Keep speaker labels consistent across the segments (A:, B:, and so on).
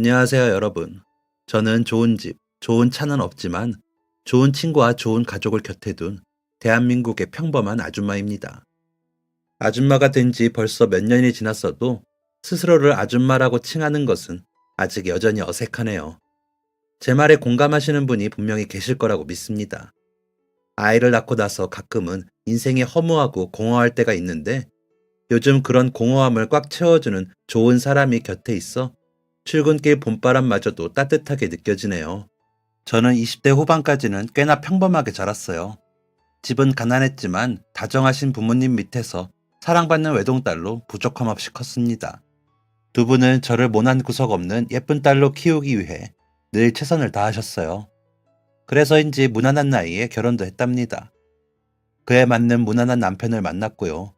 A: 안녕하세요, 여러분. 저는 좋은 집, 좋은 차는 없지만 좋은 친구와 좋은 가족을 곁에 둔 대한민국의 평범한 아줌마입니다. 아줌마가 된 지 벌써 몇 년이 지났어도 스스로를 아줌마라고 칭하는 것은 아직 여전히 어색하네요. 제 말에 공감하시는 분이 분명히 계실 거라고 믿습니다. 아이를 낳고 나서 가끔은 인생이 허무하고 공허할 때가 있는데 요즘 그런 공허함을 꽉 채워주는 좋은 사람이 곁에 있어 출근길 봄바람마저도 따뜻하게 느껴지네요. 저는 20대 후반까지는 꽤나 평범하게 자랐어요. 집은 가난했지만 다정하신 부모님 밑에서 사랑받는 외동딸로 부족함 없이 컸습니다. 두 분은 저를 모난 구석 없는 예쁜 딸로 키우기 위해 늘 최선을 다하셨어요. 그래서인지 무난한 나이에 결혼도 했답니다. 그에 맞는 무난한 남편을 만났고요.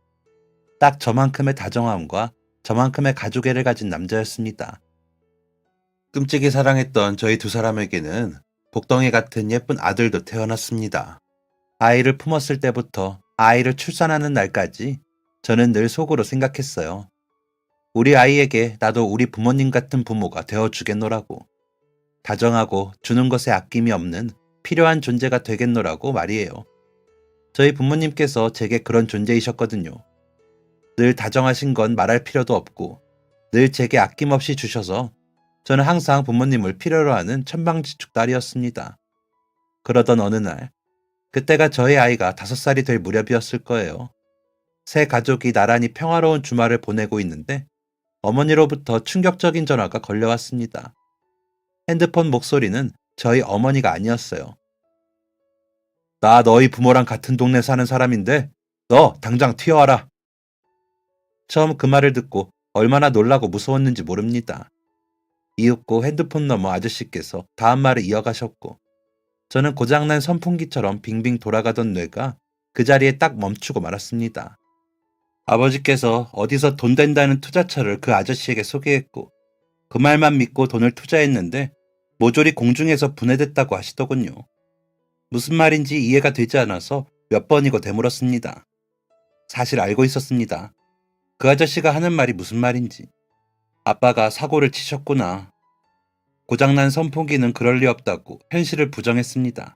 A: 딱 저만큼의 다정함과 저만큼의 가족애를 가진 남자였습니다. 끔찍이 사랑했던 저희 두 사람에게는 복덩이 같은 예쁜 아들도 태어났습니다. 아이를 품었을 때부터 아이를 출산하는 날까지 저는 늘 속으로 생각했어요. 우리 아이에게 나도 우리 부모님 같은 부모가 되어주겠노라고. 다정하고 주는 것에 아낌이 없는 필요한 존재가 되겠노라고 말이에요. 저희 부모님께서 제게 그런 존재이셨거든요. 늘 다정하신 건 말할 필요도 없고 늘 제게 아낌없이 주셔서 저는 항상 부모님을 필요로 하는 천방지축 딸이었습니다. 그러던 어느 날, 그때가 저희 아이가 5살이 될 무렵이었을 거예요. 새 가족이 나란히 평화로운 주말을 보내고 있는데 어머니로부터 충격적인 전화가 걸려왔습니다. 핸드폰 목소리는 저희 어머니가 아니었어요. 나 너희 부모랑 같은 동네 사는 사람인데 너 당장 튀어와라. 처음 그 말을 듣고 얼마나 놀라고 무서웠는지 모릅니다. 이윽고 핸드폰 너머 아저씨께서 다음 말을 이어가셨고 저는 고장난 선풍기처럼 빙빙 돌아가던 뇌가 그 자리에 딱 멈추고 말았습니다. 아버지께서 어디서 돈 된다는 투자처를 그 아저씨에게 소개했고 그 말만 믿고 돈을 투자했는데 모조리 공중에서 분해됐다고 하시더군요. 무슨 말인지 이해가 되지 않아서 몇 번이고 되물었습니다. 사실 알고 있었습니다. 그 아저씨가 하는 말이 무슨 말인지. 아빠가 사고를 치셨구나. 고장난 선풍기는 그럴 리 없다고 현실을 부정했습니다.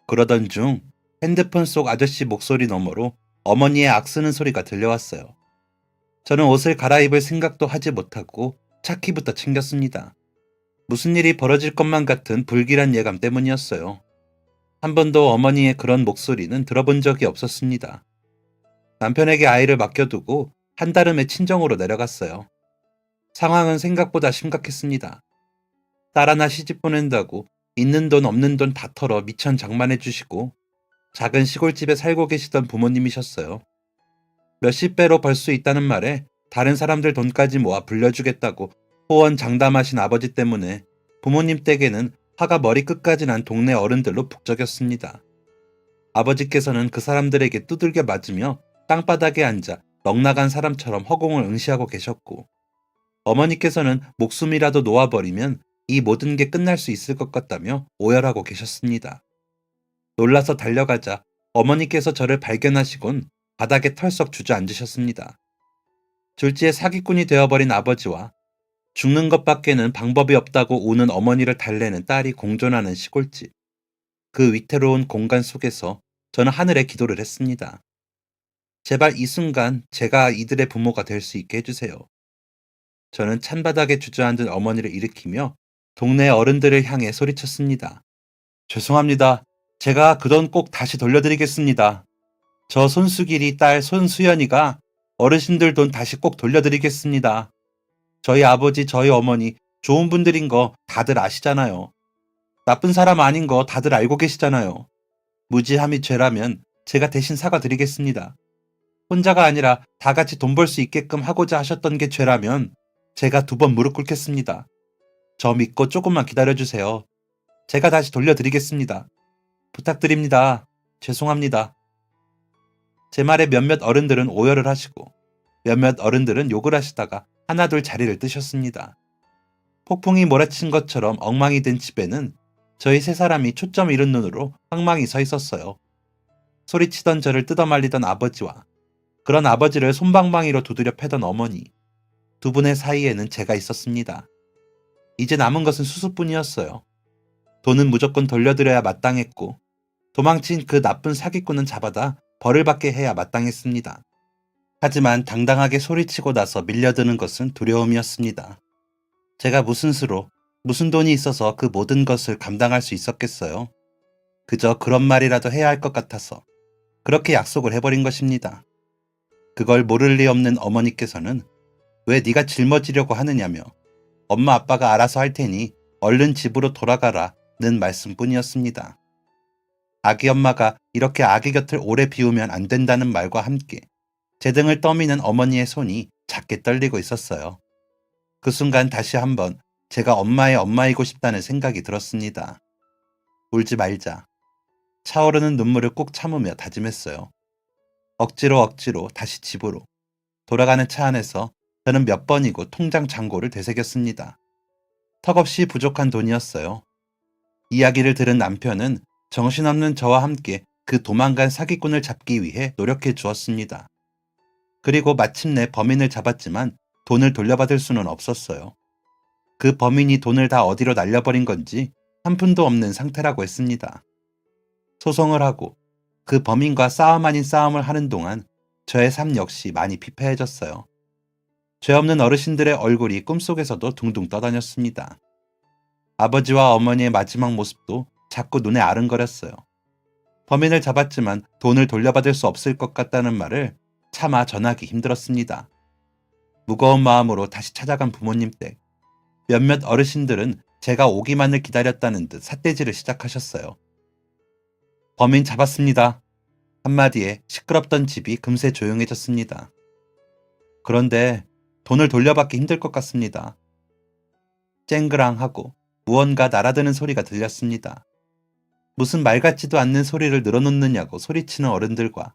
A: 그러던 중 핸드폰 속 아저씨 목소리 너머로 어머니의 악쓰는 소리가 들려왔어요. 저는 옷을 갈아입을 생각도 하지 못하고 차키부터 챙겼습니다. 무슨 일이 벌어질 것만 같은 불길한 예감 때문이었어요. 한 번도 어머니의 그런 목소리는 들어본 적이 없었습니다. 남편에게 아이를 맡겨두고 한달음에 친정으로 내려갔어요. 상황은 생각보다 심각했습니다. 딸 하나 시집 보낸다고 있는 돈 없는 돈 다 털어 미천 장만해 주시고 작은 시골집에 살고 계시던 부모님이셨어요. 몇십 배로 벌 수 있다는 말에 다른 사람들 돈까지 모아 불려주겠다고 호언장담하신 아버지 때문에 부모님 댁에는 화가 머리끝까지 난 동네 어른들로 북적였습니다. 아버지께서는 그 사람들에게 두들겨 맞으며 땅바닥에 앉아 넋나간 사람처럼 허공을 응시하고 계셨고 어머니께서는 목숨이라도 놓아버리면 이 모든 게 끝날 수 있을 것 같다며 오열하고 계셨습니다. 놀라서 달려가자 어머니께서 저를 발견하시곤 바닥에 털썩 주저앉으셨습니다. 졸지에 사기꾼이 되어버린 아버지와 죽는 것밖에는 방법이 없다고 우는 어머니를 달래는 딸이 공존하는 시골집. 그 위태로운 공간 속에서 저는 하늘에 기도를 했습니다. 제발 이 순간 제가 이들의 부모가 될 수 있게 해주세요. 저는 찬바닥에 주저앉은 어머니를 일으키며 동네 어른들을 향해 소리쳤습니다. 죄송합니다. 제가 그 돈 꼭 다시 돌려드리겠습니다. 저 손수길이 딸 손수연이가 어르신들 돈 다시 꼭 돌려드리겠습니다. 저희 아버지, 저희 어머니 좋은 분들인 거 다들 아시잖아요. 나쁜 사람 아닌 거 다들 알고 계시잖아요. 무지함이 죄라면 제가 대신 사과드리겠습니다. 혼자가 아니라 다 같이 돈 벌 수 있게끔 하고자 하셨던 게 죄라면 제가 2번 무릎 꿇겠습니다. 저 믿고 조금만 기다려주세요. 제가 다시 돌려드리겠습니다. 부탁드립니다. 죄송합니다. 제 말에 몇몇 어른들은 오열을 하시고 몇몇 어른들은 욕을 하시다가 하나둘 자리를 뜨셨습니다. 폭풍이 몰아친 것처럼 엉망이 된 집에는 저희 3사람이 초점 잃은 눈으로 황망히 서 있었어요. 소리치던 저를 뜯어말리던 아버지와 그런 아버지를 솜방망이로 두드려 패던 어머니, 두 분의 사이에는 제가 있었습니다. 이제 남은 것은 수수뿐이었어요. 돈은 무조건 돌려드려야 마땅했고 도망친 그 나쁜 사기꾼은 잡아다 벌을 받게 해야 마땅했습니다. 하지만 당당하게 소리치고 나서 밀려드는 것은 두려움이었습니다. 제가 무슨 수로, 무슨 돈이 있어서 그 모든 것을 감당할 수 있었겠어요. 그저 그런 말이라도 해야 할 것 같아서 그렇게 약속을 해버린 것입니다. 그걸 모를 리 없는 어머니께서는 왜 네가 짊어지려고 하느냐며 엄마 아빠가 알아서 할 테니 얼른 집으로 돌아가라는 말씀뿐이었습니다. 아기 엄마가 이렇게 아기 곁을 오래 비우면 안 된다는 말과 함께 제 등을 떠미는 어머니의 손이 작게 떨리고 있었어요. 그 순간 다시 한번 제가 엄마의 엄마이고 싶다는 생각이 들었습니다. 울지 말자. 차오르는 눈물을 꾹 참으며 다짐했어요. 억지로 다시 집으로. 돌아가는 차 안에서 저는 몇 번이고 통장 잔고를 되새겼습니다. 턱없이 부족한 돈이었어요. 이야기를 들은 남편은 정신없는 저와 함께 그 도망간 사기꾼을 잡기 위해 노력해 주었습니다. 그리고 마침내 범인을 잡았지만 돈을 돌려받을 수는 없었어요. 그 범인이 돈을 다 어디로 날려버린 건지 한 푼도 없는 상태라고 했습니다. 소송을 하고 그 범인과 싸움 아닌 싸움을 하는 동안 저의 삶 역시 많이 피폐해졌어요. 죄 없는 어르신들의 얼굴이 꿈속에서도 둥둥 떠다녔습니다. 아버지와 어머니의 마지막 모습도 자꾸 눈에 아른거렸어요. 범인을 잡았지만 돈을 돌려받을 수 없을 것 같다는 말을 차마 전하기 힘들었습니다. 무거운 마음으로 다시 찾아간 부모님 댁. 몇몇 어르신들은 제가 오기만을 기다렸다는 듯 삿대질을 시작하셨어요. 범인 잡았습니다. 한마디에 시끄럽던 집이 금세 조용해졌습니다. 그런데 돈을 돌려받기 힘들 것 같습니다. 쨍그랑하고 무언가 날아드는 소리가 들렸습니다. 무슨 말 같지도 않는 소리를 늘어놓느냐고 소리치는 어른들과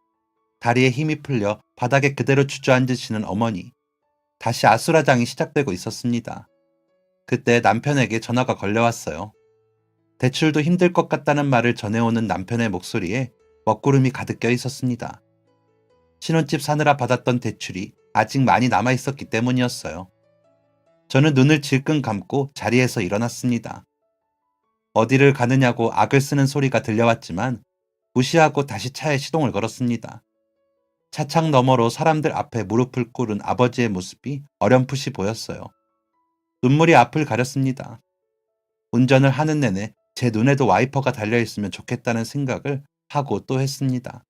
A: 다리에 힘이 풀려 바닥에 그대로 주저앉으시는 어머니. 다시 아수라장이 시작되고 있었습니다. 그때 남편에게 전화가 걸려왔어요. 대출도 힘들 것 같다는 말을 전해오는 남편의 목소리에 먹구름이 가득 껴 있었습니다. 신혼집 사느라 받았던 대출이 아직 많이 남아있었기 때문이었어요. 저는 눈을 질끈 감고 자리에서 일어났습니다. 어디를 가느냐고 악을 쓰는 소리가 들려왔지만 무시하고 다시 차에 시동을 걸었습니다. 차창 너머로 사람들 앞에 무릎을 꿇은 아버지의 모습이 어렴풋이 보였어요. 눈물이 앞을 가렸습니다. 운전을 하는 내내 제 눈에도 와이퍼가 달려있으면 좋겠다는 생각을 하고 또 했습니다.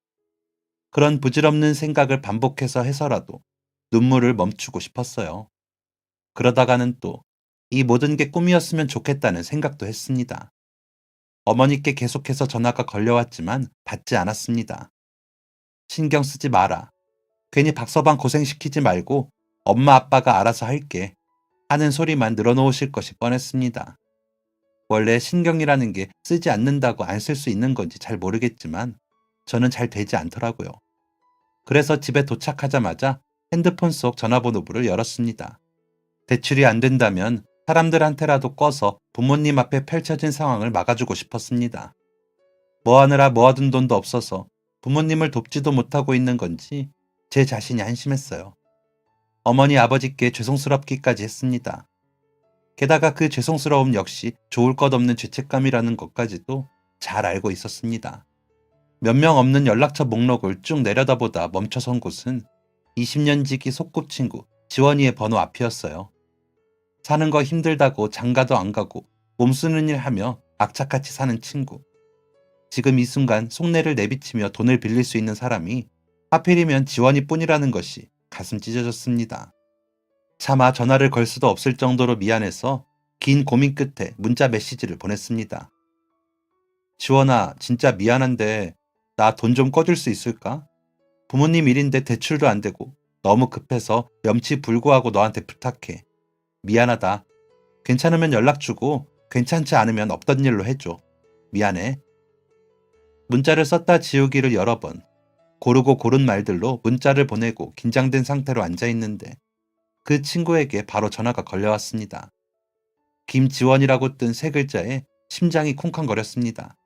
A: 그런 부질없는 생각을 반복해서 해서라도 눈물을 멈추고 싶었어요. 그러다가는 또 이 모든 게 꿈이었으면 좋겠다는 생각도 했습니다. 어머니께 계속해서 전화가 걸려왔지만 받지 않았습니다. 신경 쓰지 마라. 괜히 박서방 고생시키지 말고 엄마 아빠가 알아서 할게 하는 소리만 늘어놓으실 것이 뻔했습니다. 원래 신경이라는 게 쓰지 않는다고 안 쓸 수 있는 건지 잘 모르겠지만 저는 잘 되지 않더라고요. 그래서 집에 도착하자마자 핸드폰 속 전화번호부를 열었습니다. 대출이 안 된다면 사람들한테라도 꿔서 부모님 앞에 펼쳐진 상황을 막아주고 싶었습니다. 뭐 하느라 모아둔 돈도 없어서 부모님을 돕지도 못하고 있는 건지 제 자신이 한심했어요. 어머니 아버지께 죄송스럽기까지 했습니다. 게다가 그 죄송스러움 역시 좋을 것 없는 죄책감이라는 것까지도 잘 알고 있었습니다. 몇 명 없는 연락처 목록을 쭉 내려다보다 멈춰선 곳은 20년 지기 소꿉친구 지원이의 번호 앞이었어요. 사는 거 힘들다고 장가도 안 가고 몸 쓰는 일 하며 악착같이 사는 친구. 지금 이 순간 속내를 내비치며 돈을 빌릴 수 있는 사람이 하필이면 지원이뿐이라는 것이 가슴 찢어졌습니다. 차마 전화를 걸 수도 없을 정도로 미안해서 긴 고민 끝에 문자 메시지를 보냈습니다. 지원아, 진짜 미안한데 나 돈 좀 꺼줄 수 있을까? 부모님 일인데 대출도 안 되고 너무 급해서 염치불구하고 너한테 부탁해. 미안하다. 괜찮으면 연락 주고 괜찮지 않으면 없던 일로 해줘. 미안해. 문자를 썼다 지우기를 여러 번 고르고 고른 말들로 문자를 보내고 긴장된 상태로 앉아있는데 그 친구에게 바로 전화가 걸려왔습니다. 김지원이라고 뜬 세 글자에 심장이 쿵쾅거렸습니다.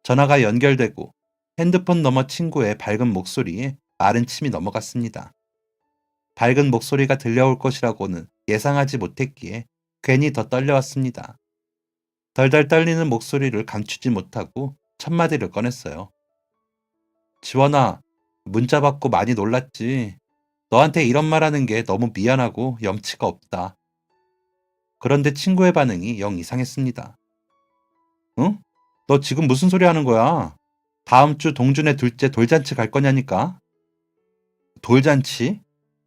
A: 전화가 연결되고 핸드폰 너머 친구의 밝은 목소리에 마른 침이 넘어갔습니다. 밝은 목소리가 들려올 것이라고는 예상하지 못했기에 괜히 더 떨려왔습니다. 덜덜 떨리는 목소리를 감추지 못하고 첫 마디를 꺼냈어요. 지원아, 문자 받고 많이 놀랐지. 너한테 이런 말하는 게 너무 미안하고 염치가 없다. 그런데 친구의 반응이 영 이상했습니다. 응? 너 지금 무슨 소리 하는 거야? 다음 주 동준의 둘째 돌잔치 갈 거냐니까? 돌잔치?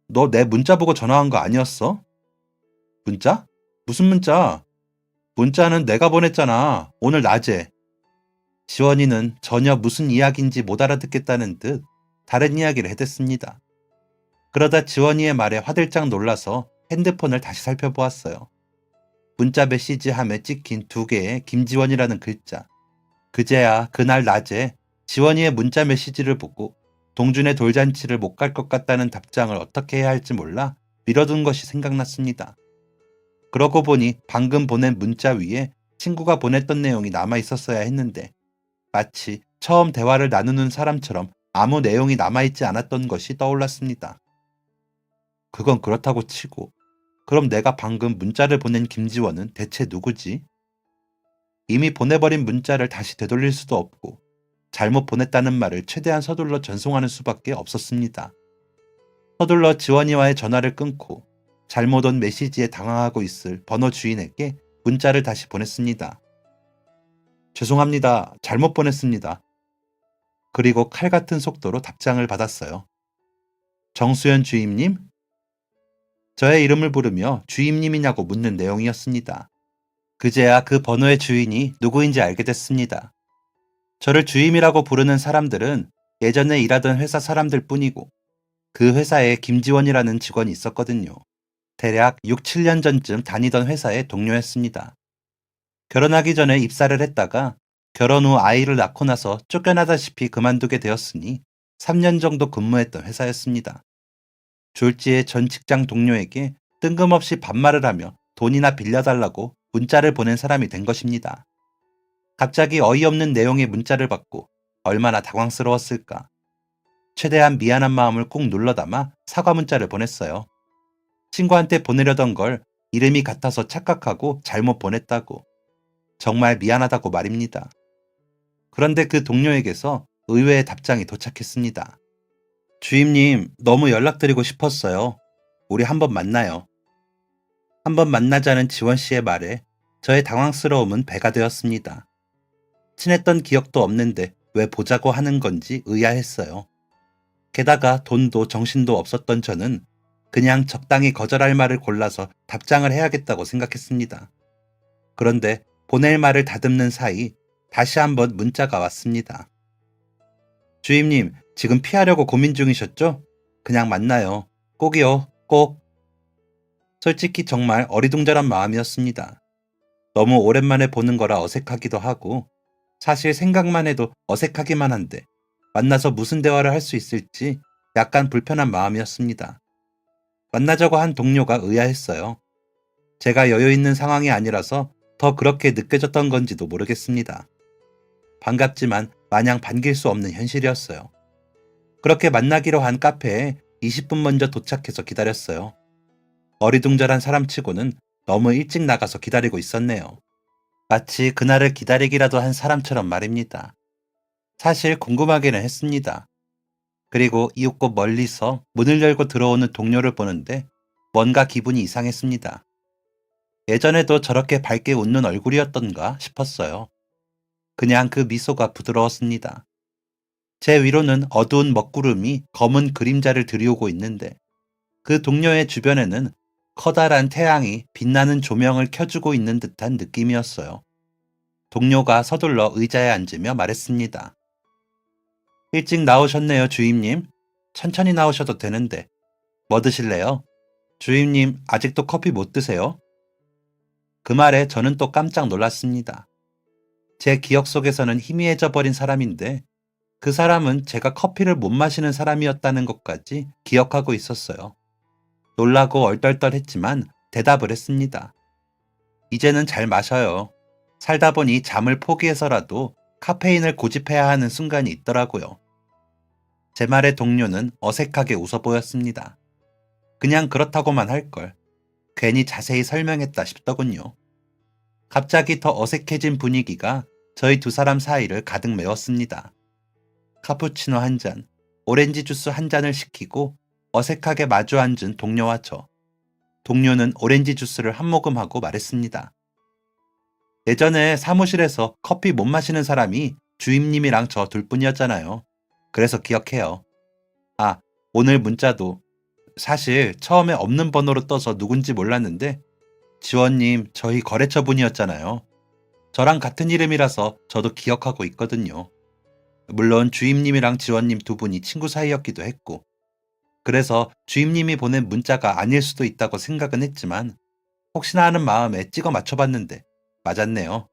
A: 너 내 문자 보고 전화한 거 아니었어? 문자? 무슨 문자? 문자는 내가 보냈잖아. 오늘 낮에. 지원이는 전혀 무슨 이야기인지 못 알아듣겠다는 듯 다른 이야기를 해댔습니다. 그러다 지원이의 말에 화들짝 놀라서 핸드폰을 다시 살펴보았어요. 문자 메시지함에 찍힌 2개의 김지원이라는 글자. 그제야 그날 낮에 지원이의 문자 메시지를 보고 동준의 돌잔치를 못 갈 것 같다는 답장을 어떻게 해야 할지 몰라 미뤄둔 것이 생각났습니다. 그러고 보니 방금 보낸 문자 위에 친구가 보냈던 내용이 남아 있었어야 했는데 마치 처음 대화를 나누는 사람처럼 아무 내용이 남아있지 않았던 것이 떠올랐습니다. 그건 그렇다고 치고 그럼 내가 방금 문자를 보낸 김지원은 대체 누구지? 이미 보내버린 문자를 다시 되돌릴 수도 없고 잘못 보냈다는 말을 최대한 서둘러 전송하는 수밖에 없었습니다. 서둘러 지원이와의 전화를 끊고 잘못 온 메시지에 당황하고 있을 번호 주인에게 문자를 다시 보냈습니다. 죄송합니다. 잘못 보냈습니다. 그리고 칼 같은 속도로 답장을 받았어요. 정수연 주임님? 저의 이름을 부르며 주임님이냐고 묻는 내용이었습니다. 그제야 그 번호의 주인이 누구인지 알게 됐습니다. 저를 주임이라고 부르는 사람들은 예전에 일하던 회사 사람들 뿐이고 그 회사에 김지원이라는 직원이 있었거든요. 대략 6, 7년 전쯤 다니던 회사의 동료였습니다. 결혼하기 전에 입사를 했다가 결혼 후 아이를 낳고 나서 쫓겨나다시피 그만두게 되었으니 3년 정도 근무했던 회사였습니다. 졸지에 전 직장 동료에게 뜬금없이 반말을 하며 돈이나 빌려달라고 문자를 보낸 사람이 된 것입니다. 갑자기 어이없는 내용의 문자를 받고 얼마나 당황스러웠을까. 최대한 미안한 마음을 꾹 눌러 담아 사과 문자를 보냈어요. 친구한테 보내려던 걸 이름이 같아서 착각하고 잘못 보냈다고. 정말 미안하다고 말입니다. 그런데 그 동료에게서 의외의 답장이 도착했습니다. 주임님, 너무 연락드리고 싶었어요. 우리 한번 만나요. 한번 만나자는 지원 씨의 말에 저의 당황스러움은 배가 되었습니다. 친했던 기억도 없는데 왜 보자고 하는 건지 의아했어요. 게다가 돈도 정신도 없었던 저는 그냥 적당히 거절할 말을 골라서 답장을 해야겠다고 생각했습니다. 그런데 보낼 말을 다듬는 사이 다시 한번 문자가 왔습니다. 주임님, 지금 피하려고 고민 중이셨죠? 그냥 만나요. 꼭이요, 꼭. 솔직히 정말 어리둥절한 마음이었습니다. 너무 오랜만에 보는 거라 어색하기도 하고 사실 생각만 해도 어색하기만 한데 만나서 무슨 대화를 할 수 있을지 약간 불편한 마음이었습니다. 만나자고 한 동료가 의아했어요. 제가 여유 있는 상황이 아니라서 더 그렇게 느껴졌던 건지도 모르겠습니다. 반갑지만 마냥 반길 수 없는 현실이었어요. 그렇게 만나기로 한 카페에 20분 먼저 도착해서 기다렸어요. 어리둥절한 사람치고는 너무 일찍 나가서 기다리고 있었네요. 마치 그날을 기다리기라도 한 사람처럼 말입니다. 사실 궁금하기는 했습니다. 그리고 이윽고 멀리서 문을 열고 들어오는 동료를 보는데 뭔가 기분이 이상했습니다. 예전에도 저렇게 밝게 웃는 얼굴이었던가 싶었어요. 그냥 그 미소가 부드러웠습니다. 제 위로는 어두운 먹구름이 검은 그림자를 들이오고 있는데 그 동료의 주변에는 커다란 태양이 빛나는 조명을 켜주고 있는 듯한 느낌이었어요. 동료가 서둘러 의자에 앉으며 말했습니다. 일찍 나오셨네요, 주임님. 천천히 나오셔도 되는데. 뭐 드실래요? 주임님, 아직도 커피 못 드세요? 그 말에 저는 또 깜짝 놀랐습니다. 제 기억 속에서는 희미해져 버린 사람인데 그 사람은 제가 커피를 못 마시는 사람이었다는 것까지 기억하고 있었어요. 놀라고 얼떨떨했지만 대답을 했습니다. 이제는 잘 마셔요. 살다 보니 잠을 포기해서라도 카페인을 고집해야 하는 순간이 있더라고요. 제 말에 동료는 어색하게 웃어 보였습니다. 그냥 그렇다고만 할걸. 괜히 자세히 설명했다 싶더군요. 갑자기 더 어색해진 분위기가 저희 두 사람 사이를 가득 메웠습니다. 카푸치노 한 잔, 오렌지 주스 한 잔을 시키고 어색하게 마주 앉은 동료와 저. 동료는 오렌지 주스를 한 모금하고 말했습니다. 예전에 사무실에서 커피 못 마시는 사람이 주임님이랑 저 둘뿐이었잖아요. 그래서 기억해요. 아, 오늘 문자도 사실 처음에 없는 번호로 떠서 누군지 몰랐는데 지원님 저희 거래처 분이었잖아요. 저랑 같은 이름이라서 저도 기억하고 있거든요. 물론 주임님이랑 지원님 두 분이 친구 사이였기도 했고 그래서 주임님이 보낸 문자가 아닐 수도 있다고 생각은 했지만 혹시나 하는 마음에 찍어 맞춰봤는데 맞았네요.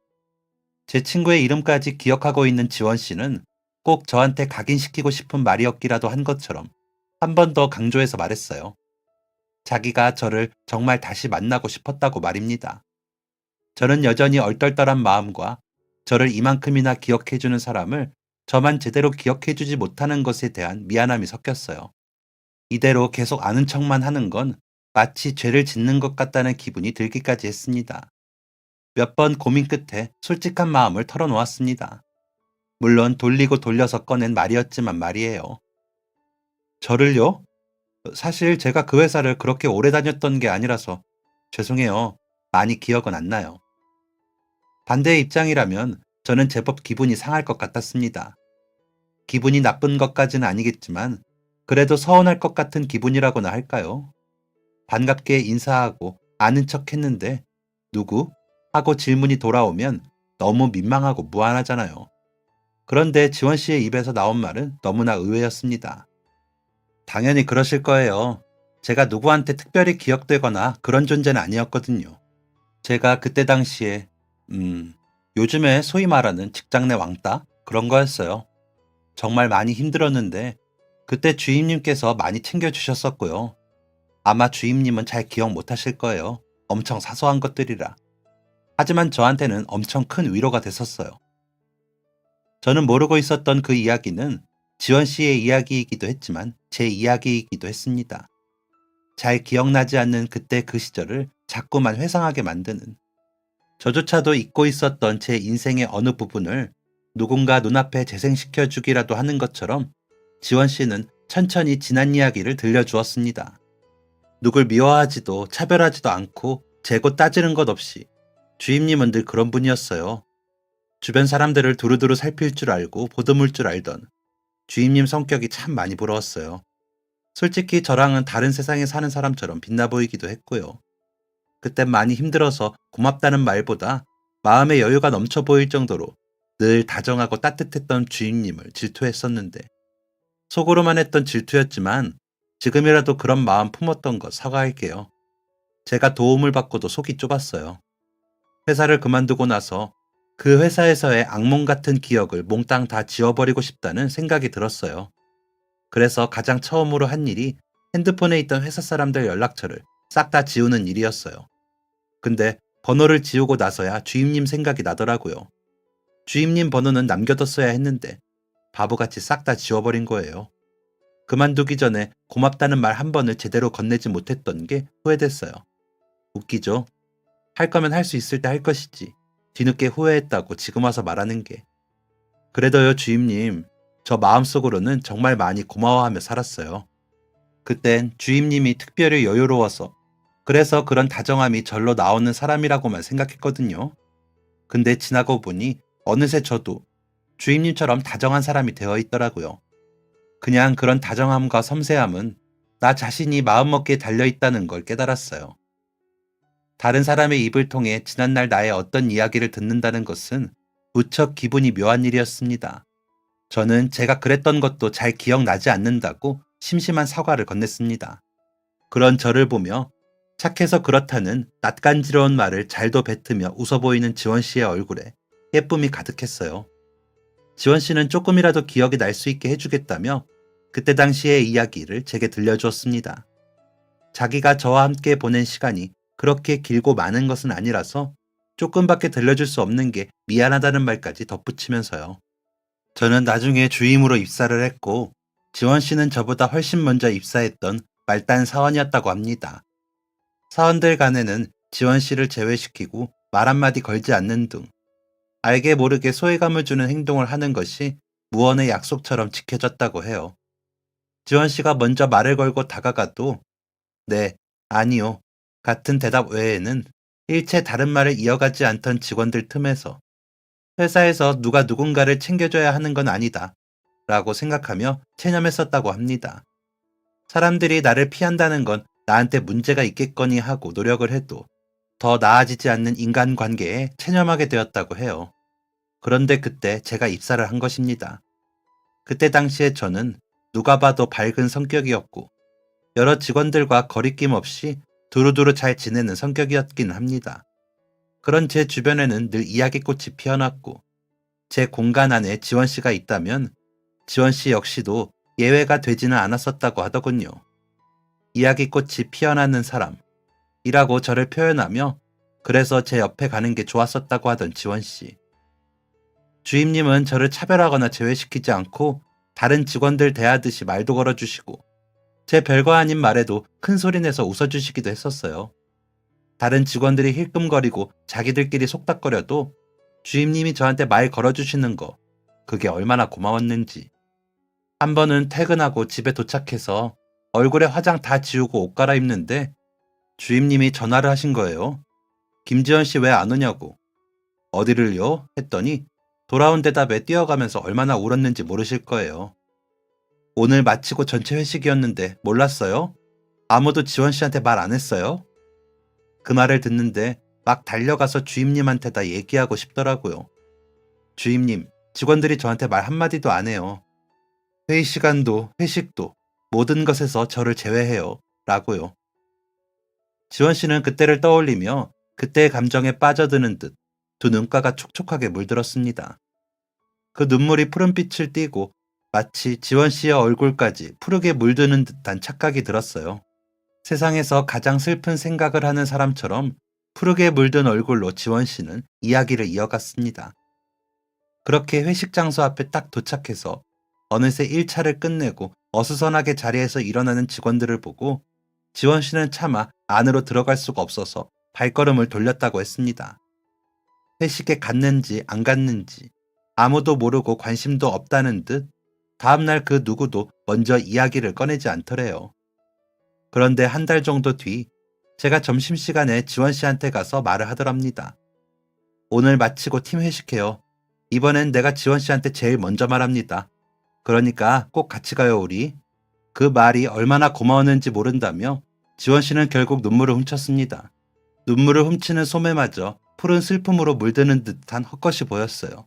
A: 제 친구의 이름까지 기억하고 있는 지원 씨는 꼭 저한테 각인시키고 싶은 말이었기라도 한 것처럼 한 번 더 강조해서 말했어요. 자기가 저를 정말 다시 만나고 싶었다고 말입니다. 저는 여전히 얼떨떨한 마음과 저를 이만큼이나 기억해주는 사람을 저만 제대로 기억해주지 못하는 것에 대한 미안함이 섞였어요. 이대로 계속 아는 척만 하는 건 마치 죄를 짓는 것 같다는 기분이 들기까지 했습니다. 몇 번 고민 끝에 솔직한 마음을 털어놓았습니다. 물론 돌리고 돌려서 꺼낸 말이었지만 말이에요. 저를요? 사실 제가 그 회사를 그렇게 오래 다녔던 게 아니라서 죄송해요. 많이 기억은 안 나요. 반대의 입장이라면 저는 제법 기분이 상할 것 같았습니다. 기분이 나쁜 것까지는 아니겠지만 그래도 서운할 것 같은 기분이라고나 할까요? 반갑게 인사하고 아는 척 했는데 누구? 하고 질문이 돌아오면 너무 민망하고 무안하잖아요. 그런데 지원 씨의 입에서 나온 말은 너무나 의외였습니다. 당연히 그러실 거예요. 제가 누구한테 특별히 기억되거나 그런 존재는 아니었거든요. 제가 그때 당시에 요즘에 소위 말하는 직장 내 왕따? 그런 거였어요. 정말 많이 힘들었는데 그때 주임님께서 많이 챙겨주셨었고요. 아마 주임님은 잘 기억 못하실 거예요. 엄청 사소한 것들이라. 하지만 저한테는 엄청 큰 위로가 됐었어요. 저는 모르고 있었던 그 이야기는 지원 씨의 이야기이기도 했지만 제 이야기이기도 했습니다. 잘 기억나지 않는 그때 그 시절을 자꾸만 회상하게 만드는 저조차도 잊고 있었던 제 인생의 어느 부분을 누군가 눈앞에 재생시켜 주기라도 하는 것처럼 지원 씨는 천천히 지난 이야기를 들려주었습니다. 누굴 미워하지도 차별하지도 않고 재고 따지는 것 없이 주임님은 늘 그런 분이었어요. 주변 사람들을 두루두루 살필 줄 알고 보듬을 줄 알던 주임님 성격이 참 많이 부러웠어요. 솔직히 저랑은 다른 세상에 사는 사람처럼 빛나 보이기도 했고요. 그땐 많이 힘들어서 고맙다는 말보다 마음의 여유가 넘쳐 보일 정도로 늘 다정하고 따뜻했던 주임님을 질투했었는데 속으로만 했던 질투였지만 지금이라도 그런 마음 품었던 것 사과할게요. 제가 도움을 받고도 속이 좁았어요. 회사를 그만두고 나서 그 회사에서의 악몽 같은 기억을 몽땅 다 지워버리고 싶다는 생각이 들었어요. 그래서 가장 처음으로 한 일이 핸드폰에 있던 회사 사람들 연락처를 싹 다 지우는 일이었어요. 근데 번호를 지우고 나서야 주임님 생각이 나더라고요. 주임님 번호는 남겨뒀어야 했는데 바보같이 싹 다 지워버린 거예요. 그만두기 전에 고맙다는 말 한 번을 제대로 건네지 못했던 게 후회됐어요. 웃기죠? 할 거면 할 수 있을 때 할 것이지. 뒤늦게 후회했다고 지금 와서 말하는 게. 그래도요 주임님, 저 마음속으로는 정말 많이 고마워하며 살았어요. 그땐 주임님이 특별히 여유로워서 그래서 그런 다정함이 절로 나오는 사람이라고만 생각했거든요. 근데 지나고 보니 어느새 저도 주임님처럼 다정한 사람이 되어 있더라고요. 그냥 그런 다정함과 섬세함은 나 자신이 마음먹기에 달려있다는 걸 깨달았어요. 다른 사람의 입을 통해 지난날 나의 어떤 이야기를 듣는다는 것은 무척 기분이 묘한 일이었습니다. 저는 제가 그랬던 것도 잘 기억나지 않는다고 심심한 사과를 건넸습니다. 그런 저를 보며 착해서 그렇다는 낯간지러운 말을 잘도 뱉으며 웃어 보이는 지원 씨의 얼굴에 예쁨이 가득했어요. 지원 씨는 조금이라도 기억이 날 수 있게 해주겠다며 그때 당시의 이야기를 제게 들려주었습니다. 자기가 저와 함께 보낸 시간이 그렇게 길고 많은 것은 아니라서 조금밖에 들려줄 수 없는 게 미안하다는 말까지 덧붙이면서요. 저는 나중에 주임으로 입사를 했고 지원 씨는 저보다 훨씬 먼저 입사했던 말단 사원이었다고 합니다. 사원들 간에는 지원 씨를 제외시키고 말 한마디 걸지 않는 등 알게 모르게 소외감을 주는 행동을 하는 것이 무언의 약속처럼 지켜졌다고 해요. 지원 씨가 먼저 말을 걸고 다가가도 네, 아니요 같은 대답 외에는 일체 다른 말을 이어가지 않던 직원들 틈에서 회사에서 누가 누군가를 챙겨줘야 하는 건 아니다 라고 생각하며 체념했었다고 합니다. 사람들이 나를 피한다는 건 나한테 문제가 있겠거니 하고 노력을 해도 더 나아지지 않는 인간관계에 체념하게 되었다고 해요. 그런데 그때 제가 입사를 한 것입니다. 그때 당시에 저는 누가 봐도 밝은 성격이었고 여러 직원들과 거리낌 없이 두루두루 잘 지내는 성격이었긴 합니다. 그런 제 주변에는 늘 이야기꽃이 피어났고 제 공간 안에 지원 씨가 있다면 지원 씨 역시도 예외가 되지는 않았었다고 하더군요. 이야기꽃이 피어나는 사람이라고 저를 표현하며 그래서 제 옆에 가는 게 좋았었다고 하던 지원 씨. 주임님은 저를 차별하거나 제외시키지 않고 다른 직원들 대하듯이 말도 걸어주시고 제 별거 아닌 말에도 큰 소리 내서 웃어주시기도 했었어요. 다른 직원들이 힐끔거리고 자기들끼리 속닥거려도 주임님이 저한테 말 걸어주시는 거 그게 얼마나 고마웠는지. 한 번은 퇴근하고 집에 도착해서 얼굴에 화장 다 지우고 옷 갈아입는데 주임님이 전화를 하신 거예요. 김지연 씨 왜 안 오냐고. 어디를요? 했더니 돌아온 대답에 뛰어가면서 얼마나 울었는지 모르실 거예요. 오늘 마치고 전체 회식이었는데 몰랐어요? 아무도 지원 씨한테 말 안 했어요? 그 말을 듣는데 막 달려가서 주임님한테 다 얘기하고 싶더라고요. 주임님, 직원들이 저한테 말 한마디도 안 해요. 회의 시간도 회식도 모든 것에서 저를 제외해요. 라고요. 지원 씨는 그때를 떠올리며 그때의 감정에 빠져드는 듯 두 눈가가 촉촉하게 물들었습니다. 그 눈물이 푸른빛을 띠고 마치 지원 씨의 얼굴까지 푸르게 물드는 듯한 착각이 들었어요. 세상에서 가장 슬픈 생각을 하는 사람처럼 푸르게 물든 얼굴로 지원 씨는 이야기를 이어갔습니다. 그렇게 회식 장소 앞에 딱 도착해서 어느새 1차를 끝내고 어수선하게 자리에서 일어나는 직원들을 보고 지원 씨는 차마 안으로 들어갈 수가 없어서 발걸음을 돌렸다고 했습니다. 회식에 갔는지 안 갔는지 아무도 모르고 관심도 없다는 듯 다음날 그 누구도 먼저 이야기를 꺼내지 않더래요. 그런데 한 달 정도 뒤 제가 점심시간에 지원 씨한테 가서 말을 하더랍니다. 오늘 마치고 팀 회식해요. 이번엔 내가 지원 씨한테 제일 먼저 말합니다. 그러니까 꼭 같이 가요 우리. 그 말이 얼마나 고마웠는지 모른다며 지원 씨는 결국 눈물을 훔쳤습니다. 눈물을 훔치는 소매마저 푸른 슬픔으로 물드는 듯한 헛것이 보였어요.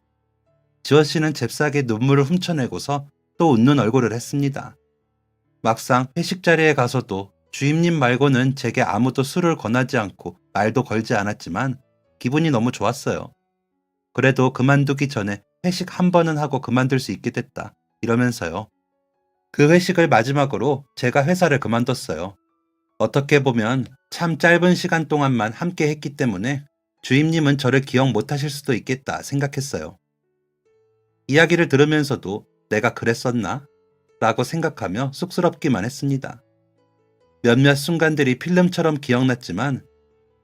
A: 지원 씨는 잽싸게 눈물을 훔쳐내고서 또 웃는 얼굴을 했습니다. 막상 회식 자리에 가서도 주임님 말고는 제게 아무도 술을 권하지 않고 말도 걸지 않았지만 기분이 너무 좋았어요. 그래도 그만두기 전에 회식 한 번은 하고 그만둘 수 있게 됐다. 이러면서요. 그 회식을 마지막으로 제가 회사를 그만뒀어요. 어떻게 보면 참 짧은 시간 동안만 함께 했기 때문에 주임님은 저를 기억 못하실 수도 있겠다 생각했어요. 이야기를 들으면서도 내가 그랬었나? 라고 생각하며 쑥스럽기만 했습니다. 몇몇 순간들이 필름처럼 기억났지만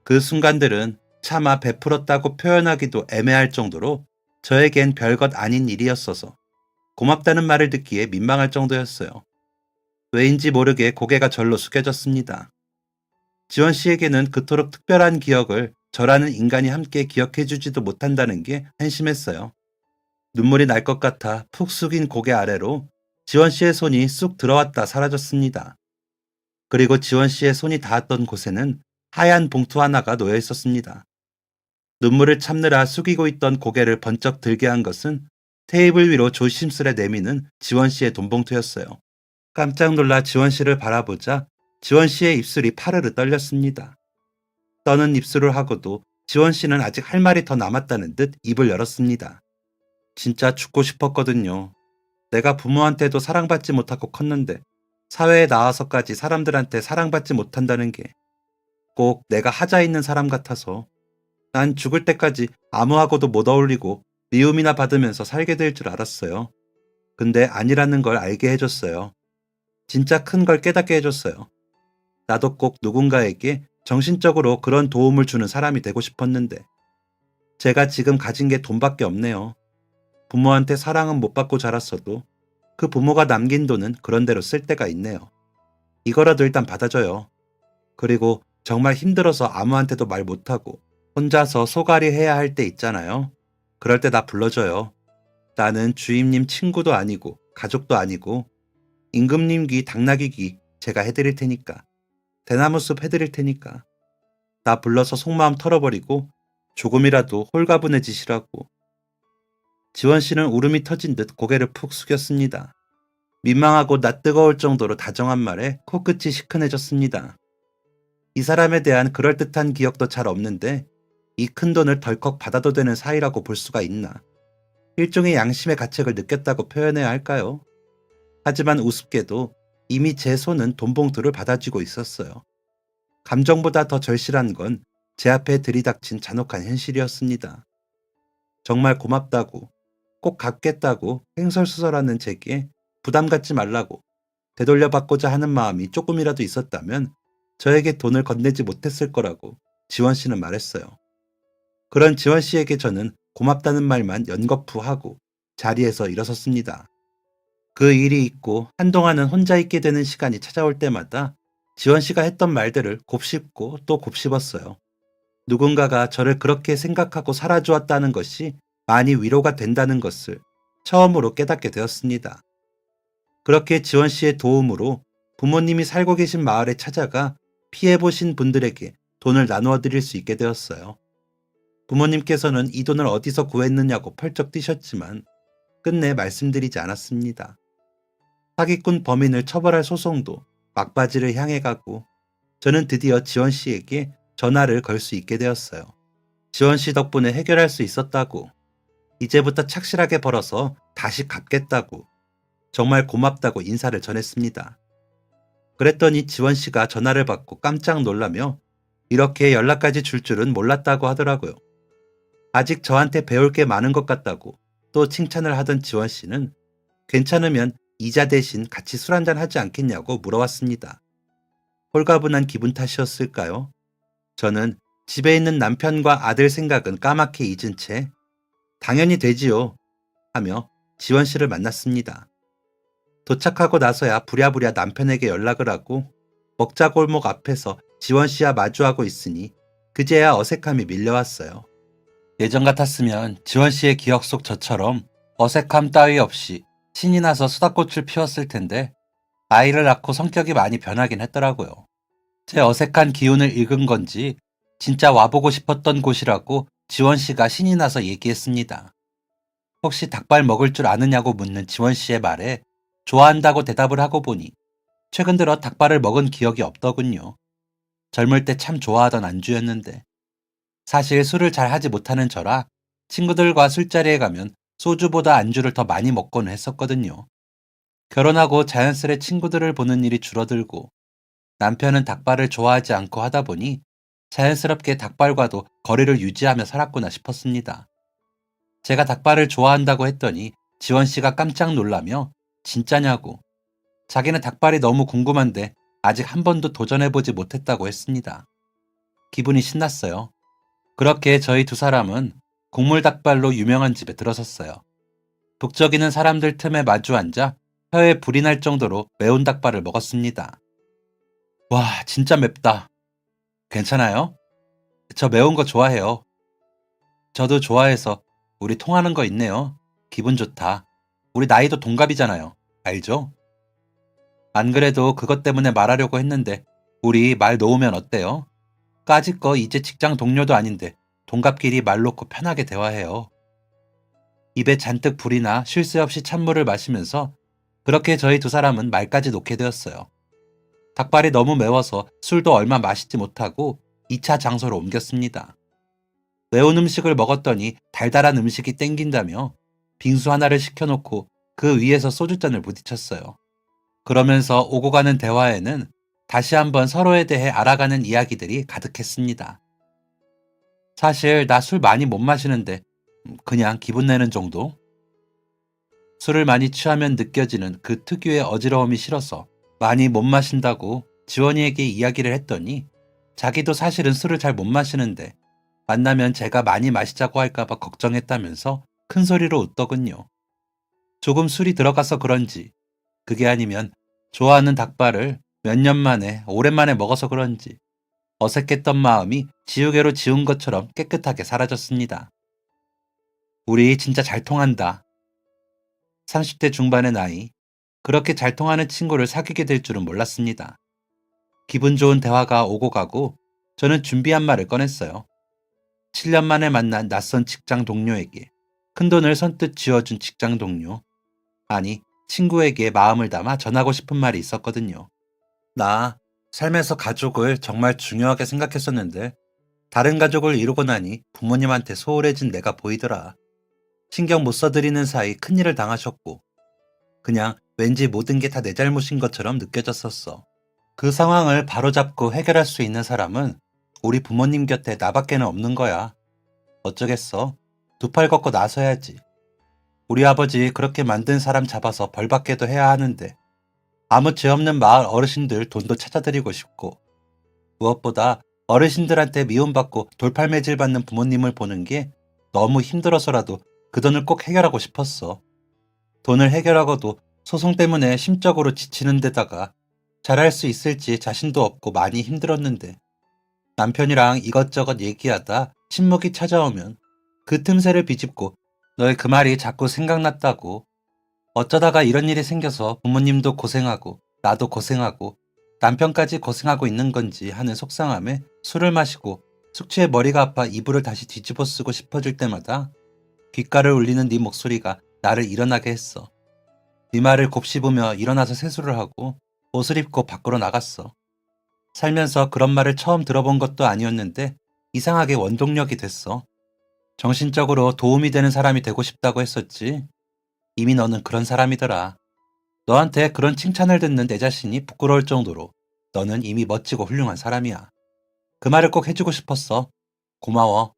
A: 그 순간들은 차마 베풀었다고 표현하기도 애매할 정도로 저에겐 별것 아닌 일이었어서 고맙다는 말을 듣기에 민망할 정도였어요. 왜인지 모르게 고개가 절로 숙여졌습니다. 지원 씨에게는 그토록 특별한 기억을 저라는 인간이 함께 기억해주지도 못한다는 게 한심했어요. 눈물이 날 것 같아 푹 숙인 고개 아래로 지원 씨의 손이 쑥 들어왔다 사라졌습니다. 그리고 지원 씨의 손이 닿았던 곳에는 하얀 봉투 하나가 놓여 있었습니다. 눈물을 참느라 숙이고 있던 고개를 번쩍 들게 한 것은 테이블 위로 조심스레 내미는 지원 씨의 돈봉투였어요. 깜짝 놀라 지원 씨를 바라보자 지원 씨의 입술이 파르르 떨렸습니다. 떠는 입술을 하고도 지원 씨는 아직 할 말이 더 남았다는 듯 입을 열었습니다. 진짜 죽고 싶었거든요. 내가 부모한테도 사랑받지 못하고 컸는데 사회에 나와서까지 사람들한테 사랑받지 못한다는 게 꼭 내가 하자 있는 사람 같아서 난 죽을 때까지 아무하고도 못 어울리고 미움이나 받으면서 살게 될 줄 알았어요. 근데 아니라는 걸 알게 해줬어요. 진짜 큰 걸 깨닫게 해줬어요. 나도 꼭 누군가에게 정신적으로 그런 도움을 주는 사람이 되고 싶었는데 제가 지금 가진 게 돈밖에 없네요. 부모한테 사랑은 못 받고 자랐어도 그 부모가 남긴 돈은 그런 대로 쓸 때가 있네요. 이거라도 일단 받아줘요. 그리고 정말 힘들어서 아무한테도 말 못하고 혼자서 소갈이 해야 할 때 있잖아요. 그럴 때 나 불러줘요. 나는 주임님 친구도 아니고 가족도 아니고 임금님 귀 당나귀 귀 제가 해드릴 테니까. 대나무숲 해드릴 테니까. 나 불러서 속마음 털어버리고 조금이라도 홀가분해지시라고. 지원 씨는 울음이 터진 듯 고개를 푹 숙였습니다. 민망하고 낯뜨거울 정도로 다정한 말에 코끝이 시큰해졌습니다. 이 사람에 대한 그럴듯한 기억도 잘 없는데 이 큰 돈을 덜컥 받아도 되는 사이라고 볼 수가 있나. 일종의 양심의 가책을 느꼈다고 표현해야 할까요? 하지만 우습게도 이미 제 손은 돈 봉투를 받아쥐고 있었어요. 감정보다 더 절실한 건 제 앞에 들이닥친 잔혹한 현실이었습니다. 정말 고맙다고, 꼭 갚겠다고 횡설수설하는 제게 부담 갖지 말라고 되돌려받고자 하는 마음이 조금이라도 있었다면 저에게 돈을 건네지 못했을 거라고 지원 씨는 말했어요. 그런 지원 씨에게 저는 고맙다는 말만 연거푸 하고 자리에서 일어섰습니다. 그 일이 있고 한동안은 혼자 있게 되는 시간이 찾아올 때마다 지원 씨가 했던 말들을 곱씹고 또 곱씹었어요. 누군가가 저를 그렇게 생각하고 살아주었다는 것이 많이 위로가 된다는 것을 처음으로 깨닫게 되었습니다. 그렇게 지원 씨의 도움으로 부모님이 살고 계신 마을에 찾아가 피해보신 분들에게 돈을 나누어 드릴 수 있게 되었어요. 부모님께서는 이 돈을 어디서 구했느냐고 펄쩍 뛰셨지만 끝내 말씀드리지 않았습니다. 사기꾼 범인을 처벌할 소송도 막바지를 향해 가고 저는 드디어 지원 씨에게 전화를 걸 수 있게 되었어요. 지원 씨 덕분에 해결할 수 있었다고, 이제부터 착실하게 벌어서 다시 갚겠다고, 정말 고맙다고 인사를 전했습니다. 그랬더니 지원 씨가 전화를 받고 깜짝 놀라며 이렇게 연락까지 줄 줄은 몰랐다고 하더라고요. 아직 저한테 배울 게 많은 것 같다고 또 칭찬을 하던 지원 씨는 괜찮으면 이자 대신 같이 술 한잔 하지 않겠냐고 물어왔습니다. 홀가분한 기분 탓이었을까요? 저는 집에 있는 남편과 아들 생각은 까맣게 잊은 채 당연히 되지요 하며 지원 씨를 만났습니다. 도착하고 나서야 부랴부랴 남편에게 연락을 하고 먹자골목 앞에서 지원 씨와 마주하고 있으니 그제야 어색함이 밀려왔어요. 예전 같았으면 지원 씨의 기억 속 저처럼 어색함 따위 없이 신이 나서 수다꽃을 피웠을 텐데 아이를 낳고 성격이 많이 변하긴 했더라고요. 제 어색한 기운을 읽은 건지 진짜 와보고 싶었던 곳이라고 지원 씨가 신이 나서 얘기했습니다. 혹시 닭발 먹을 줄 아느냐고 묻는 지원 씨의 말에 좋아한다고 대답을 하고 보니 최근 들어 닭발을 먹은 기억이 없더군요. 젊을 때 참 좋아하던 안주였는데 사실 술을 잘 하지 못하는 저라 친구들과 술자리에 가면 소주보다 안주를 더 많이 먹곤 했었거든요. 결혼하고 자연스레 친구들을 보는 일이 줄어들고 남편은 닭발을 좋아하지 않고 하다 보니 자연스럽게 닭발과도 거리를 유지하며 살았구나 싶었습니다. 제가 닭발을 좋아한다고 했더니 지원 씨가 깜짝 놀라며 진짜냐고, 자기는 닭발이 너무 궁금한데 아직 한 번도 도전해보지 못했다고 했습니다. 기분이 신났어요. 그렇게 저희 두 사람은 국물 닭발로 유명한 집에 들어섰어요. 북적이는 사람들 틈에 마주 앉아 혀에 불이 날 정도로 매운 닭발을 먹었습니다. 와, 진짜 맵다. 괜찮아요? 저 매운 거 좋아해요. 저도 좋아해서 우리 통하는 거 있네요. 기분 좋다. 우리 나이도 동갑이잖아요. 알죠? 안 그래도 그것 때문에 말하려고 했는데 우리 말 놓으면 어때요? 까짓 거 이제 직장 동료도 아닌데 동갑끼리 말 놓고 편하게 대화해요. 입에 잔뜩 불이 나 쉴 새 없이 찬물을 마시면서 그렇게 저희 두 사람은 말까지 놓게 되었어요. 닭발이 너무 매워서 술도 얼마 마시지 못하고 2차 장소로 옮겼습니다. 매운 음식을 먹었더니 달달한 음식이 땡긴다며 빙수 하나를 시켜놓고 그 위에서 소주잔을 부딪혔어요. 그러면서 오고 가는 대화에는 다시 한번 서로에 대해 알아가는 이야기들이 가득했습니다. 사실 나 술 많이 못 마시는데 그냥 기분 내는 정도? 술을 많이 취하면 느껴지는 그 특유의 어지러움이 싫어서 많이 못 마신다고 지원이에게 이야기를 했더니 자기도 사실은 술을 잘 못 마시는데 만나면 제가 많이 마시자고 할까봐 걱정했다면서 큰 소리로 웃더군요. 조금 술이 들어가서 그런지, 그게 아니면 좋아하는 닭발을 몇 년 만에, 오랜만에 먹어서 그런지 어색했던 마음이 지우개로 지운 것처럼 깨끗하게 사라졌습니다. 우리 진짜 잘 통한다. 30대 중반의 나이, 그렇게 잘 통하는 친구를 사귀게 될 줄은 몰랐습니다. 기분 좋은 대화가 오고 가고 저는 준비한 말을 꺼냈어요. 7년 만에 만난 낯선 직장 동료에게 큰돈을 선뜻 쥐어준 직장 동료, 아니 친구에게 마음을 담아 전하고 싶은 말이 있었거든요. 나 삶에서 가족을 정말 중요하게 생각했었는데 다른 가족을 이루고 나니 부모님한테 소홀해진 내가 보이더라. 신경 못 써드리는 사이 큰일을 당하셨고 그냥 왠지 모든 게 다 내 잘못인 것처럼 느껴졌었어. 그 상황을 바로잡고 해결할 수 있는 사람은 우리 부모님 곁에 나밖에는 없는 거야. 어쩌겠어. 두 팔 걷고 나서야지. 우리 아버지 그렇게 만든 사람 잡아서 벌 받게도 해야 하는데 아무 죄 없는 마을 어르신들 돈도 찾아드리고 싶고 무엇보다 어르신들한테 미움받고 돌팔매질 받는 부모님을 보는 게 너무 힘들어서라도 그 돈을 꼭 해결하고 싶었어. 돈을 해결하고도 소송 때문에 심적으로 지치는 데다가 잘할 수 있을지 자신도 없고 많이 힘들었는데 남편이랑 이것저것 얘기하다 침묵이 찾아오면 그 틈새를 비집고 너의 그 말이 자꾸 생각났다고. 어쩌다가 이런 일이 생겨서 부모님도 고생하고 나도 고생하고 남편까지 고생하고 있는 건지 하는 속상함에 술을 마시고 숙취에 머리가 아파 이불을 다시 뒤집어 쓰고 싶어질 때마다 귓가를 울리는 네 목소리가 나를 일어나게 했어. 네 말을 곱씹으며 일어나서 세수를 하고 옷을 입고 밖으로 나갔어. 살면서 그런 말을 처음 들어본 것도 아니었는데 이상하게 원동력이 됐어. 정신적으로 도움이 되는 사람이 되고 싶다고 했었지. 이미 너는 그런 사람이더라. 너한테 그런 칭찬을 듣는 내 자신이 부끄러울 정도로 너는 이미 멋지고 훌륭한 사람이야. 그 말을 꼭 해주고 싶었어. 고마워.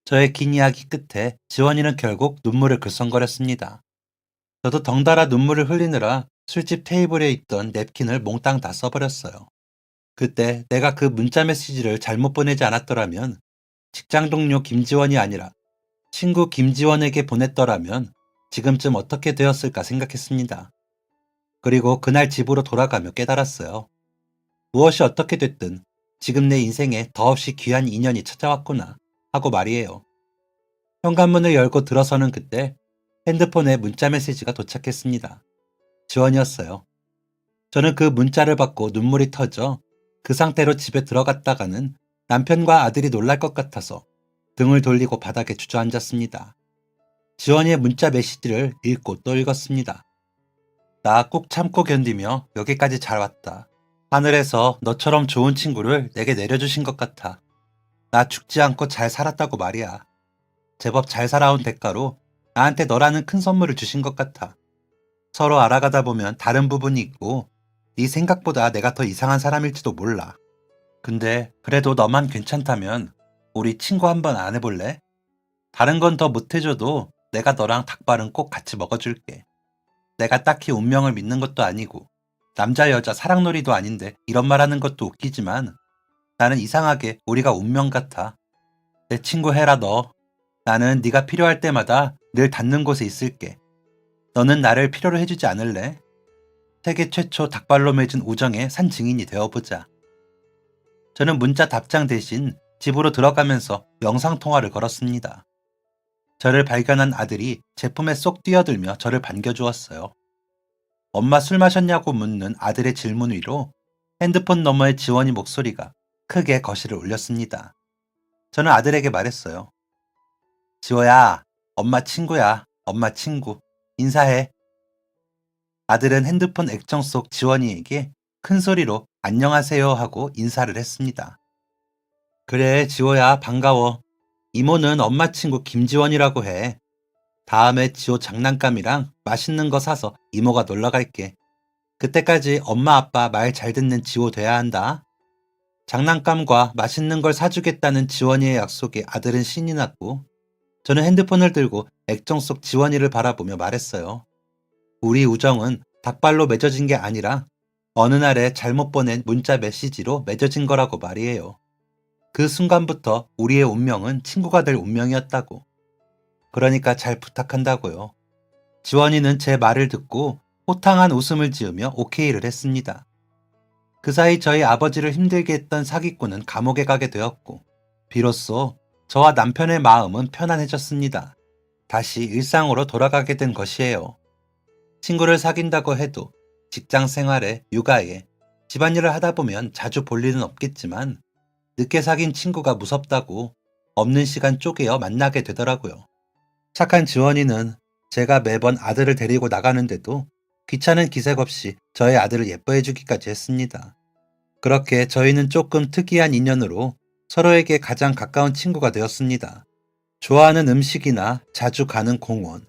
A: 저의 긴 이야기 끝에 지원이는 결국 눈물을 글썽거렸습니다. 저도 덩달아 눈물을 흘리느라 술집 테이블에 있던 냅킨을 몽땅 다 써버렸어요. 그때 내가 그 문자 메시지를 잘못 보내지 않았더라면 직장 동료 김지원이 아니라 친구 김지원에게 보냈더라면 지금쯤 어떻게 되었을까 생각했습니다. 그리고 그날 집으로 돌아가며 깨달았어요. 무엇이 어떻게 됐든 지금 내 인생에 더없이 귀한 인연이 찾아왔구나 하고 말이에요. 현관문을 열고 들어서는 그때 핸드폰에 문자 메시지가 도착했습니다. 지원이었어요. 저는 그 문자를 받고 눈물이 터져 그 상태로 집에 들어갔다가는 남편과 아들이 놀랄 것 같아서 등을 돌리고 바닥에 주저앉았습니다. 지원이의 문자 메시지를 읽고 또 읽었습니다. 나 꾹 참고 견디며 여기까지 잘 왔다. 하늘에서 너처럼 좋은 친구를 내게 내려주신 것 같아. 나 죽지 않고 잘 살았다고 말이야. 제법 잘 살아온 대가로 나한테 너라는 큰 선물을 주신 것 같아. 서로 알아가다 보면 다른 부분이 있고 네 생각보다 내가 더 이상한 사람일지도 몰라. 근데 그래도 너만 괜찮다면 우리 친구 한번 안 해볼래? 다른 건 더 못해줘도 내가 너랑 닭발은 꼭 같이 먹어줄게. 내가 딱히 운명을 믿는 것도 아니고 남자 여자 사랑놀이도 아닌데 이런 말 하는 것도 웃기지만 나는 이상하게 우리가 운명 같아. 내 친구 해라 너. 나는 네가 필요할 때마다 늘 닿는 곳에 있을게. 너는 나를 필요로 해주지 않을래? 세계 최초 닭발로 맺은 우정의 산 증인이 되어보자. 저는 문자 답장 대신 집으로 들어가면서 영상통화를 걸었습니다. 저를 발견한 아들이 제품에 쏙 뛰어들며 저를 반겨주었어요. 엄마 술 마셨냐고 묻는 아들의 질문 위로 핸드폰 너머의 지원이 목소리가 크게 거실을 울렸습니다. 저는 아들에게 말했어요. 지호야, 엄마 친구야. 엄마 친구. 인사해. 아들은 핸드폰 액정 속 지원이에게 큰 소리로 안녕하세요 하고 인사를 했습니다. 그래, 지호야, 반가워. 이모는 엄마 친구 김지원이라고 해. 다음에 지호 장난감이랑 맛있는 거 사서 이모가 놀러 갈게. 그때까지 엄마 아빠 말 잘 듣는 지호 돼야 한다. 장난감과 맛있는 걸 사주겠다는 지원이의 약속에 아들은 신이 났고 저는 핸드폰을 들고 액정 속 지원이를 바라보며 말했어요. 우리 우정은 닭발로 맺어진 게 아니라 어느 날에 잘못 보낸 문자 메시지로 맺어진 거라고 말이에요. 그 순간부터 우리의 운명은 친구가 될 운명이었다고. 그러니까 잘 부탁한다고요. 지원이는 제 말을 듣고 호탕한 웃음을 지으며 오케이를 했습니다. 그 사이 저희 아버지를 힘들게 했던 사기꾼은 감옥에 가게 되었고, 비로소 저와 남편의 마음은 편안해졌습니다. 다시 일상으로 돌아가게 된 것이에요. 친구를 사귄다고 해도 직장 생활에, 육아에, 집안일을 하다 보면 자주 볼 일은 없겠지만 늦게 사귄 친구가 무섭다고 없는 시간 쪼개어 만나게 되더라고요. 착한 지원이는 제가 매번 아들을 데리고 나가는데도 귀찮은 기색 없이 저의 아들을 예뻐해 주기까지 했습니다. 그렇게 저희는 조금 특이한 인연으로 서로에게 가장 가까운 친구가 되었습니다. 좋아하는 음식이나 자주 가는 공원,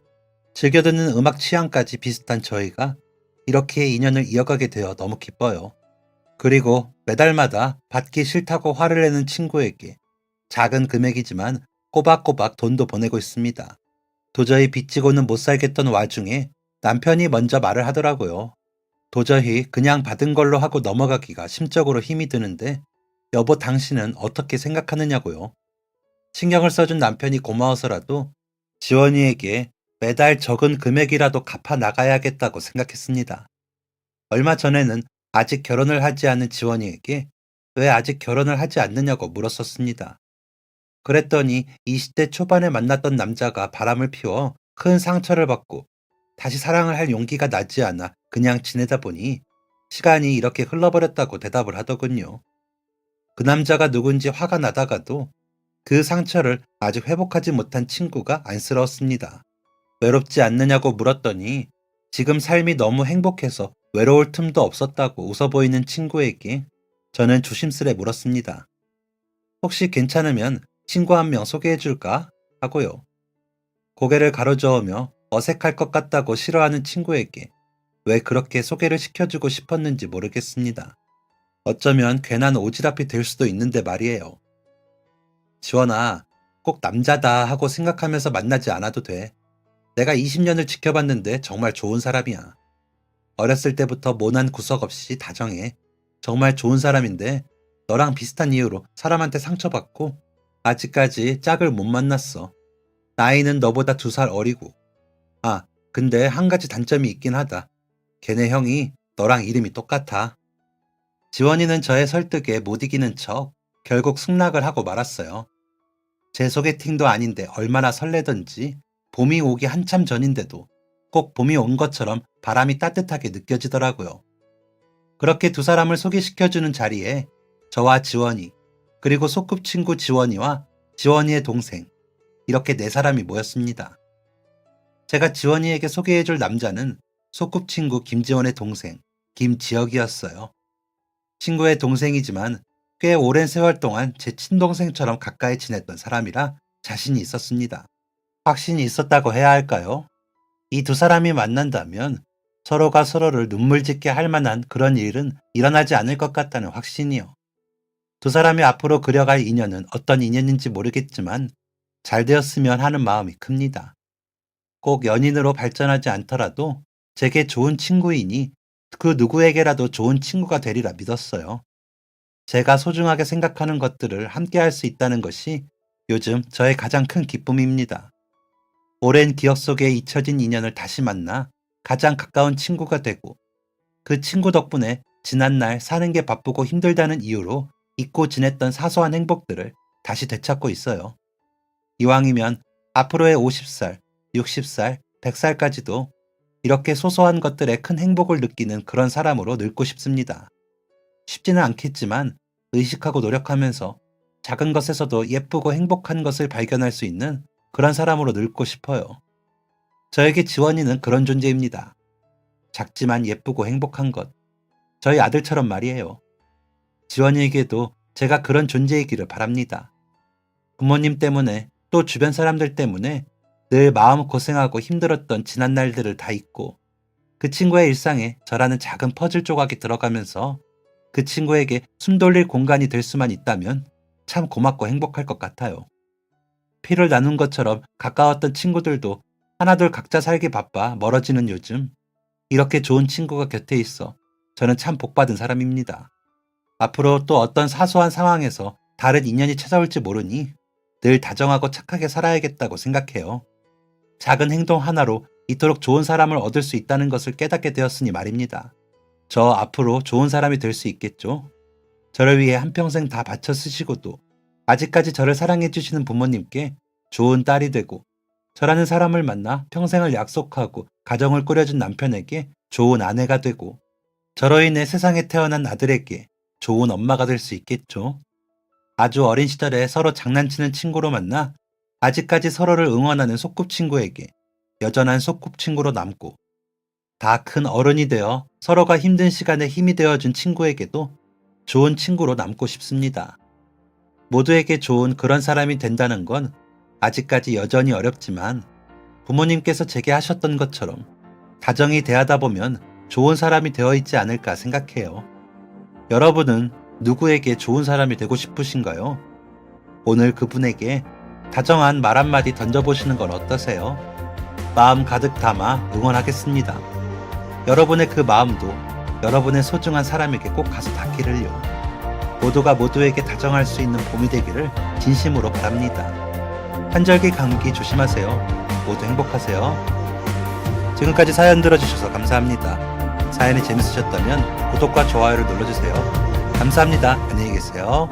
A: 즐겨 듣는 음악 취향까지 비슷한 저희가 이렇게 인연을 이어가게 되어 너무 기뻐요. 그리고 매달마다 받기 싫다고 화를 내는 친구에게 작은 금액이지만 꼬박꼬박 돈도 보내고 있습니다. 도저히 빚지고는 못 살겠던 와중에 남편이 먼저 말을 하더라고요. 도저히 그냥 받은 걸로 하고 넘어가기가 심적으로 힘이 드는데 여보 당신은 어떻게 생각하느냐고요. 신경을 써준 남편이 고마워서라도 지원이에게 매달 적은 금액이라도 갚아 나가야겠다고 생각했습니다. 얼마 전에는 아직 결혼을 하지 않은 지원이에게 왜 아직 결혼을 하지 않느냐고 물었었습니다. 그랬더니 20대 초반에 만났던 남자가 바람을 피워 큰 상처를 받고 다시 사랑을 할 용기가 나지 않아 그냥 지내다 보니 시간이 이렇게 흘러버렸다고 대답을 하더군요. 그 남자가 누군지 화가 나다가도 그 상처를 아직 회복하지 못한 친구가 안쓰러웠습니다. 외롭지 않느냐고 물었더니 지금 삶이 너무 행복해서 외로울 틈도 없었다고 웃어 보이는 친구에게 저는 조심스레 물었습니다. 혹시 괜찮으면 친구 한 명 소개해 줄까? 하고요. 고개를 가로저으며 어색할 것 같다고 싫어하는 친구에게 왜 그렇게 소개를 시켜주고 싶었는지 모르겠습니다. 어쩌면 괜한 오지랖이 될 수도 있는데 말이에요. 지원아, 꼭 남자다 하고 생각하면서 만나지 않아도 돼. 내가 20년을 지켜봤는데 정말 좋은 사람이야. 어렸을 때부터 모난 구석 없이 다정해. 정말 좋은 사람인데 너랑 비슷한 이유로 사람한테 상처받고 아직까지 짝을 못 만났어. 나이는 너보다 2살 어리고. 아, 근데 한 가지 단점이 있긴 하다. 걔네 형이 너랑 이름이 똑같아. 지원이는 저의 설득에 못 이기는 척 결국 승낙을 하고 말았어요. 제 소개팅도 아닌데 얼마나 설레던지 봄이 오기 한참 전인데도 꼭 봄이 온 것처럼 바람이 따뜻하게 느껴지더라고요. 그렇게 두 사람을 소개시켜주는 자리에 저와 지원이, 그리고 소꿉친구 지원이와 지원이의 동생, 이렇게 4사람이 모였습니다. 제가 지원이에게 소개해줄 남자는 소꿉친구 김지원의 동생, 김지혁이었어요. 친구의 동생이지만 꽤 오랜 세월 동안 제 친동생처럼 가까이 지냈던 사람이라 자신이 있었습니다. 확신이 있었다고 해야 할까요? 이 두 사람이 만난다면 서로가 서로를 눈물 짓게 할 만한 그런 일은 일어나지 않을 것 같다는 확신이요. 두 사람이 앞으로 그려갈 인연은 어떤 인연인지 모르겠지만 잘 되었으면 하는 마음이 큽니다. 꼭 연인으로 발전하지 않더라도 제게 좋은 친구이니 그 누구에게라도 좋은 친구가 되리라 믿었어요. 제가 소중하게 생각하는 것들을 함께 할 수 있다는 것이 요즘 저의 가장 큰 기쁨입니다. 오랜 기억 속에 잊혀진 인연을 다시 만나 가장 가까운 친구가 되고 그 친구 덕분에 지난날 사는 게 바쁘고 힘들다는 이유로 잊고 지냈던 사소한 행복들을 다시 되찾고 있어요. 이왕이면 앞으로의 50살, 60살, 100살까지도 이렇게 소소한 것들에 큰 행복을 느끼는 그런 사람으로 늙고 싶습니다. 쉽지는 않겠지만 의식하고 노력하면서 작은 것에서도 예쁘고 행복한 것을 발견할 수 있는 그런 사람으로 늙고 싶어요. 저에게 지원이는 그런 존재입니다. 작지만 예쁘고 행복한 것. 저희 아들처럼 말이에요. 지원이에게도 제가 그런 존재이기를 바랍니다. 부모님 때문에 또 주변 사람들 때문에 늘 마음 고생하고 힘들었던 지난 날들을 다 잊고 그 친구의 일상에 저라는 작은 퍼즐 조각이 들어가면서 그 친구에게 숨 돌릴 공간이 될 수만 있다면 참 고맙고 행복할 것 같아요. 피를 나눈 것처럼 가까웠던 친구들도 하나둘 각자 살기 바빠 멀어지는 요즘 이렇게 좋은 친구가 곁에 있어 저는 참 복받은 사람입니다. 앞으로 또 어떤 사소한 상황에서 다른 인연이 찾아올지 모르니 늘 다정하고 착하게 살아야겠다고 생각해요. 작은 행동 하나로 이토록 좋은 사람을 얻을 수 있다는 것을 깨닫게 되었으니 말입니다. 저 앞으로 좋은 사람이 될 수 있겠죠? 저를 위해 한평생 다 바쳐 쓰시고도 아직까지 저를 사랑해 주시는 부모님께 좋은 딸이 되고, 저라는 사람을 만나 평생을 약속하고 가정을 꾸려준 남편에게 좋은 아내가 되고, 저로 인해 세상에 태어난 아들에게 좋은 엄마가 될 수 있겠죠. 아주 어린 시절에 서로 장난치는 친구로 만나 아직까지 서로를 응원하는 소꿉친구에게 여전한 소꿉친구로 남고, 다 큰 어른이 되어 서로가 힘든 시간에 힘이 되어준 친구에게도 좋은 친구로 남고 싶습니다. 모두에게 좋은 그런 사람이 된다는 건 아직까지 여전히 어렵지만, 부모님께서 제게 하셨던 것처럼 다정히 대하다 보면 좋은 사람이 되어 있지 않을까 생각해요. 여러분은 누구에게 좋은 사람이 되고 싶으신가요? 오늘 그분에게 다정한 말 한마디 던져보시는 건 어떠세요? 마음 가득 담아 응원하겠습니다. 여러분의 그 마음도 여러분의 소중한 사람에게 꼭 가서 닿기를요. 모두가 모두에게 다정할 수 있는 봄이 되기를 진심으로 바랍니다. 한절기 감기 조심하세요. 모두 행복하세요. 지금까지 사연 들어주셔서 감사합니다. 사연이 재밌으셨다면 구독과 좋아요를 눌러주세요. 감사합니다. 안녕히 계세요.